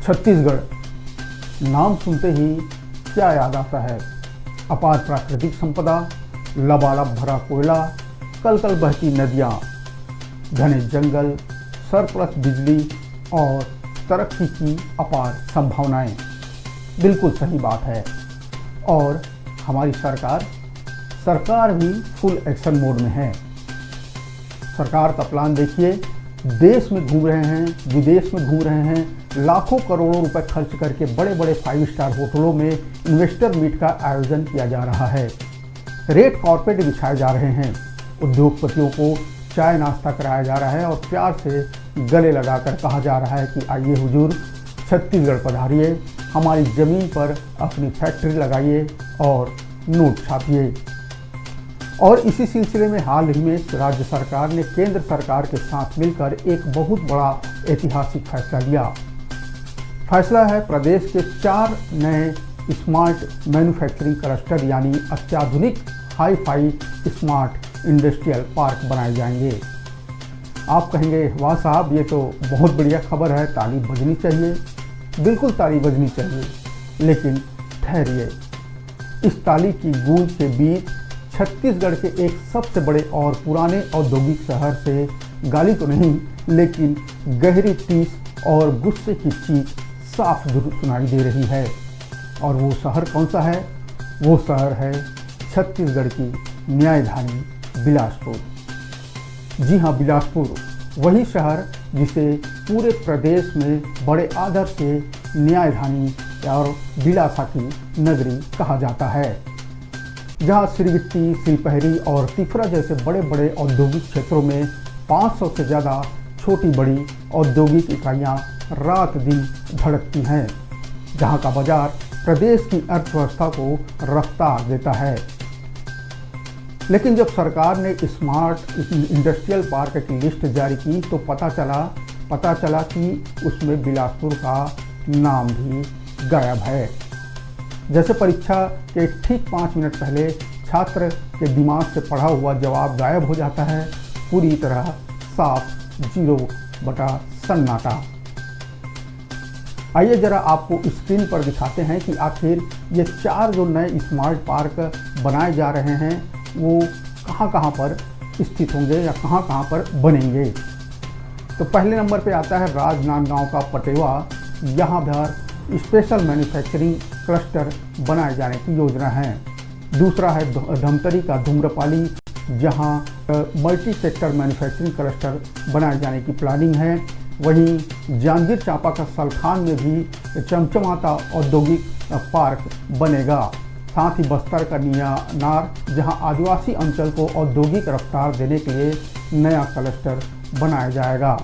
छत्तीसगढ़ नाम सुनते ही क्या याद आता है? अपार प्राकृतिक संपदा, लबालब भरा कोयला, कल कल बहती नदियाँ, घने जंगल, सरप्लस बिजली और तरक्की की अपार संभावनाएं। बिल्कुल सही बात है। और हमारी सरकार भी फुल एक्शन मोड में है। सरकार का प्लान देखिए, देश में घूम रहे हैं, विदेश में घूम रहे हैं, लाखों करोड़ों रुपए खर्च करके बड़े बड़े 5 स्टार होटलों में इन्वेस्टर मीट का आयोजन किया जा रहा है। रेड कॉर्पेट बिछाए जा रहे हैं, उद्योगपतियों को चाय नाश्ता कराया जा रहा है और प्यार से गले लगाकर कहा जा रहा है कि आइए हुजूर, छत्तीसगढ़ पधारिए, हमारी ज़मीन पर अपनी फैक्ट्री लगाइए और नोट छापिए। और इसी सिलसिले में हाल ही में राज्य सरकार ने केंद्र सरकार के साथ मिलकर एक बहुत बड़ा ऐतिहासिक फैसला लिया। फैसला है प्रदेश के 4 नए स्मार्ट मैन्युफैक्चरिंग क्लस्टर यानी अत्याधुनिक हाई-फाई स्मार्ट इंडस्ट्रियल पार्क बनाए जाएंगे। आप कहेंगे वाह साहब, ये तो बहुत बढ़िया खबर है, ताली बजनी चाहिए। बिल्कुल ताली बजनी चाहिए, लेकिन ठहरिए, इस ताली की गूंज के बीच छत्तीसगढ़ के एक सबसे बड़े और पुराने औद्योगिक शहर से गाली तो नहीं, लेकिन गहरी टीस और गुस्से की चीख साफ सुनाई दे रही है। और वो शहर कौन सा है? वो शहर है छत्तीसगढ़ की न्यायधानी बिलासपुर। जी हाँ, बिलासपुर, वही शहर जिसे पूरे प्रदेश में बड़े आदर से न्यायधानी और बिलासा की नगरी कहा जाता है, जहाँ सिरगिट्टी, सिलपहरी और तिफरा जैसे बड़े बड़े औद्योगिक क्षेत्रों में 500 से ज़्यादा छोटी बड़ी औद्योगिक इकाइयाँ रात दिन धड़कती हैं, जहाँ का बाजार प्रदेश की अर्थव्यवस्था को रफ्तार देता है। लेकिन जब सरकार ने स्मार्ट इंडस्ट्रियल पार्क की लिस्ट जारी की तो पता चला कि उसमें बिलासपुर का नाम भी गायब है। जैसे परीक्षा के ठीक 5 मिनट पहले छात्र के दिमाग से पढ़ा हुआ जवाब गायब हो जाता है, पूरी तरह साफ 0 सन्नाटा। आइए जरा आपको स्क्रीन पर दिखाते हैं कि आखिर ये 4 जो नए स्मार्ट पार्क बनाए जा रहे हैं वो कहाँ पर स्थित होंगे या कहाँ पर बनेंगे। तो पहले नंबर पे आता है राजनांदगांव का पटेवा। यहाँ पर स्पेशल मैन्युफैक्चरिंग क्लस्टर बनाए जाने की योजना है। दूसरा है धमतरी का धूम्रपाली, जहाँ मल्टी सेक्टर मैन्युफैक्चरिंग क्लस्टर बनाए जाने की प्लानिंग है। वहीं जांजगीर चांपा का सलखान में भी चमचमाता औद्योगिक पार्क बनेगा। साथ ही बस्तर का नियानार, जहां आदिवासी अंचल को औद्योगिक रफ्तार देने के लिए नया क्लस्टर बनाया जाएगा।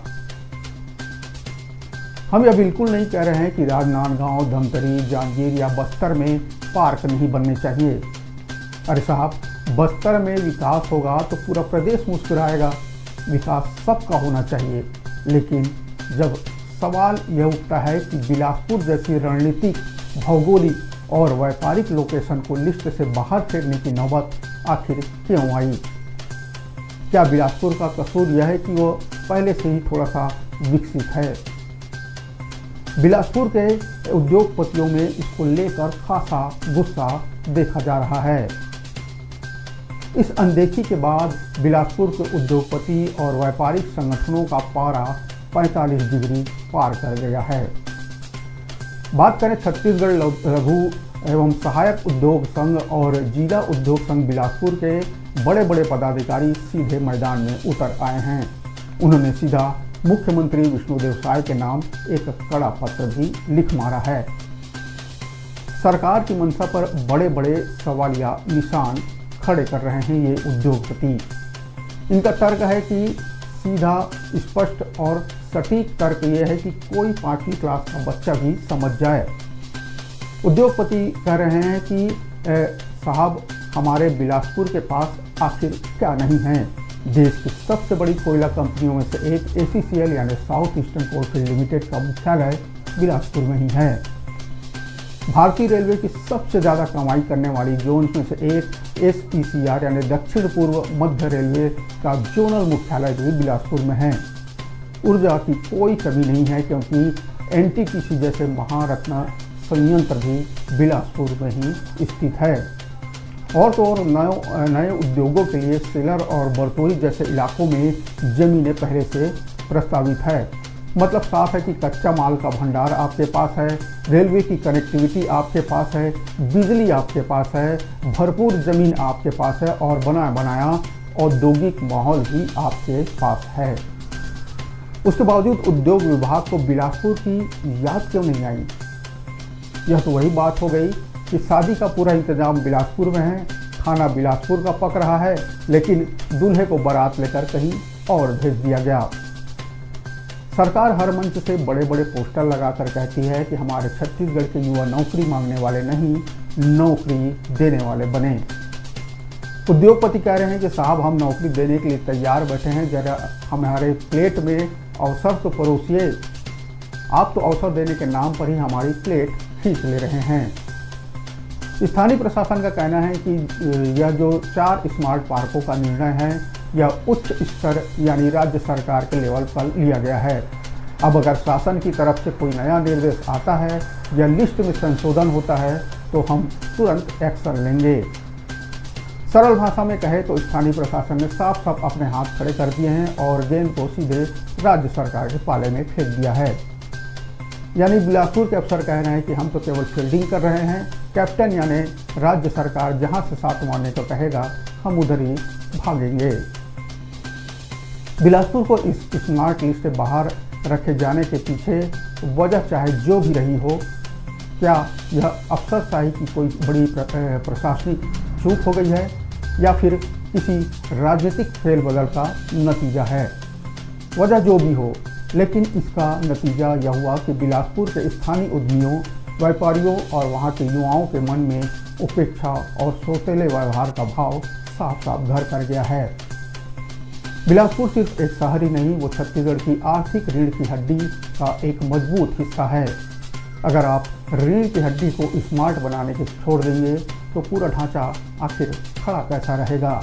हम यह बिल्कुल नहीं कह रहे हैं कि राजनांदगांव, धमतरी, जांजगीर या बस्तर में पार्क नहीं बनने चाहिए। अरे साहब, बस्तर में विकास होगा तो पूरा प्रदेश मुस्कुराएगा। विकास सबका होना चाहिए, लेकिन जब सवाल यह उठता है कि बिलासपुर जैसी रणनीतिक, भौगोलिक और व्यापारिक लोकेशन को लिस्ट से बाहर फेंकने की नौबत आखिर क्यों आई? क्या बिलासपुर का कसूर यह है कि वो पहले से ही थोड़ा सा विकसित है? बिलासपुर के उद्योगपतियों में इसको लेकर खासा गुस्सा देखा जा रहा है। इस अनदेखी के बाद बिलासपुर के उद्योगपति और व्यापारिक संगठनों का पारा 45 डिग्री पार कर गया है। बात करें छत्तीसगढ़ लघु एवं सहायक उद्योग संघ और जिला उद्योग संघ बिलासपुर के बड़े बड़े पदाधिकारी सीधे मैदान में उतर आए हैं। उन्होंने सीधा मुख्यमंत्री विष्णुदेव साय के नाम एक कड़ा पत्र भी लिख मारा है। सरकार की मंशा पर बड़े बड़े सवालिया निशान खड़े कर रहे हैं ये उद्योगपति। इनका तर्क है कि सीधा, स्पष्ट और सटीक तर्क ये है कि कोई 5वीं क्लास का बच्चा भी समझ जाए। उद्योगपति कह रहे हैं कि साहब, हमारे बिलासपुर के पास आखिर क्या नहीं है। देश की सबसे बड़ी कोयला कंपनियों में से एक ACCL यानी साउथ ईस्टर्न कोलफील्ड लिमिटेड का मुख्यालय बिलासपुर में ही है। भारतीय रेलवे की सबसे ज़्यादा कमाई करने वाली जोन में से एक SECR यानी दक्षिण पूर्व मध्य रेलवे का जोनल मुख्यालय भी बिलासपुर में है। ऊर्जा की कोई कमी नहीं है, क्योंकि एनटीपीसी जैसे महारत्न संयंत्र भी बिलासपुर में ही स्थित है। और तो और नए उद्योगों के लिए सेलर और बरतोरी जैसे इलाकों में जमीनें पहले से प्रस्तावित है। मतलब साफ है कि कच्चा माल का भंडार आपके पास है, रेलवे की कनेक्टिविटी आपके पास है, बिजली आपके पास है, भरपूर ज़मीन आपके पास है और बना बनाया औद्योगिक माहौल भी आपके पास है। उसके बावजूद उद्योग विभाग को बिलासपुर की याद क्यों नहीं आई? यह तो वही बात हो गई कि शादी का पूरा इंतजाम बिलासपुर में है, खाना बिलासपुर का पक रहा है, लेकिन दूल्हे को बारात लेकर कहीं और भेज दिया गया। सरकार हर मंच से बड़े बड़े पोस्टर लगाकर कहती है कि हमारे छत्तीसगढ़ के युवा नौकरी मांगने वाले नहीं, नौकरी देने वाले बने। उद्योगपति कह रहे हैं कि साहब हम नौकरी देने के लिए तैयार बैठे हैं, जरा हमारे प्लेट में अवसर तो परोसिए। आप तो अवसर देने के नाम पर ही हमारी प्लेट खींच ले रहे हैं। स्थानीय प्रशासन का कहना है कि यह जो 4 स्मार्ट पार्कों का निर्णय है यह उच्च स्तर यानी राज्य सरकार के लेवल पर लिया गया है। अब अगर शासन की तरफ से कोई नया निर्देश आता है या लिस्ट में संशोधन होता है तो हम तुरंत एक्शन लेंगे। सरल भाषा में कहे तो स्थानीय प्रशासन ने साफ साफ अपने हाथ खड़े कर दिए हैं और गेंद को सीधे राज्य सरकार के पाले में फेंक दिया है। यानी बिलासपुर के अफसर कह रहे हैं कि हम तो केवल फील्डिंग कर रहे हैं, कैप्टन यानी राज्य सरकार जहां से साथ मारने को कहेगा हम उधर ही भागेंगे। बिलासपुर को इस स्मार्ट लिस्ट से बाहर रखे जाने के पीछे वजह चाहे जो भी रही हो, क्या यह अफसरशाही की कोई बड़ी प्रशासनिक चूक हो गई है या फिर किसी राजनीतिक फेरबदल का नतीजा है? वजह जो भी हो, लेकिन इसका नतीजा यह हुआ कि बिलासपुर के स्थानीय उद्यमियों, व्यापारियों और वहाँ के युवाओं के मन में उपेक्षा और सौतेले व्यवहार का भाव साफ साफ घर कर गया है। बिलासपुर सिर्फ एक शहर ही नहीं, वो छत्तीसगढ़ की आर्थिक रीढ़ की हड्डी का एक मजबूत हिस्सा है। अगर आप रीढ़ की हड्डी को स्मार्ट बनाने के छोड़ देंगे तो पूरा ढांचा आखिर खड़ा कैसा रहेगा?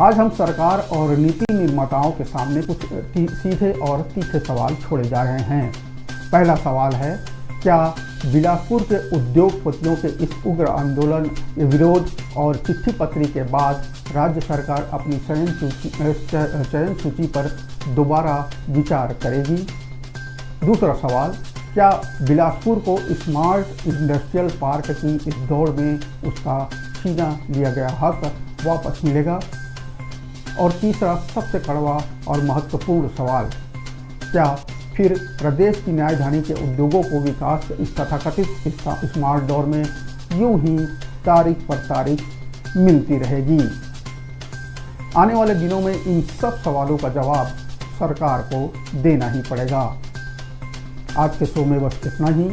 आज हम सरकार और नीति निर्माताओं के सामने कुछ सीधे और तीखे सवाल छोड़े जा रहे हैं। पहला सवाल है, क्या बिलासपुर के उद्योगपतियों के इस उग्र आंदोलन, विरोध और चिट्ठी पत्री के बाद राज्य सरकार अपनी चयन सूची पर दोबारा विचार करेगी? दूसरा सवाल, क्या बिलासपुर को स्मार्ट इंडस्ट्रियल पार्क की इस दौड़ में उसका छीना लिया गया हक वापस मिलेगा? और तीसरा सबसे कड़वा और महत्वपूर्ण सवाल, क्या फिर प्रदेश की न्यायधानी के उद्योगों को विकास के इस तथाकथित स्मार्ट दौर में यूं ही तारीख पर तारीख मिलती रहेगी? आने वाले दिनों में इन सब सवालों का जवाब सरकार को देना ही पड़ेगा। आज के शो में बस इतना ही।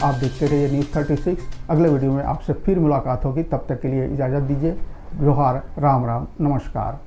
आप देखते रहिए न्यूज़ 36। अगले वीडियो में आपसे फिर मुलाकात होगी। तब तक के लिए इजाज़त दीजिए। जोहार, राम राम, नमस्कार।